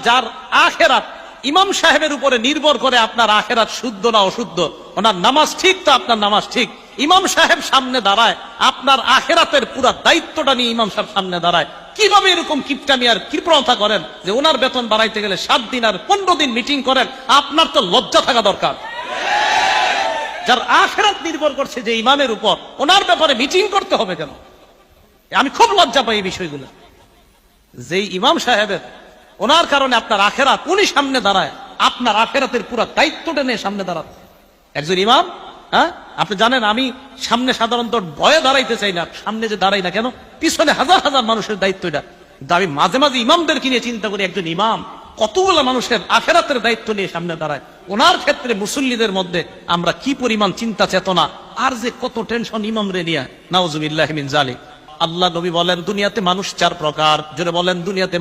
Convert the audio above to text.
যার আখেরাত ইমাম সাহেবের উপরে নির্ভর করে, আপনার আখেরাত শুদ্ধ না অশুদ্ধ, ওনার নামাজ ঠিক তো আপনার নামাজ ঠিক। ইমাম সাহেব সামনে দাঁড়ায়, আপনার আখেরাতের পুরো দায়িত্বটা নিয়ে ইমাম সাহেব সামনে দাঁড়ায়। কিভাবে এরকম কিপটামি আর কৃপণতা করেন যে ওনার বেতন বাড়াইতে গেলে 7 দিন আর 15 দিন মিটিং করেন? আপনার তো লজ্জা থাকা দরকার। যার আখেরাত নির্ভর করছে যে ইমামের উপর, ওনার ব্যাপারে মিটিং করতে হবে কেন? আমি খুব লজ্জা পাই এই বিষয়গুলো। যে ইমাম সাহেবের ওনার কারণে আপনার আখেরাত, উনি সামনে দাঁড়ায়, আপনার আখেরাতের পুরো দায়িত্বটা নিয়ে সামনে দাঁড়াচ্ছে একজন ইমাম। হ্যাঁ, আপনি জানেন আমি সামনে সাধারণত ভয়ে দাঁড়াইতে চাই না, সামনে যে দাঁড়াই না কেন, পিছনে হাজার হাজার মানুষের দায়িত্ব এটা। কিন্তু আমি মাঝে মাঝে ইমামদেরকে নিয়ে চিন্তা করি, একজন ইমাম কতগুলো মানুষের আখেরাতের দায়িত্ব নিয়ে সামনে দাঁড়ায়। ওনার ক্ষেত্রে মুসল্লিদের মধ্যে আমরা কি পরিমাণ চিন্তা চেতনা আর যে কত টেনশন ইমাম রে নিয়ে, নাউজুবিল্লাহি মিন জালিক। আল্লাহ নবী বলেন দুনিয়াতে মানুষ 4 প্রকার। জোরে বলেন দুনিয়াতে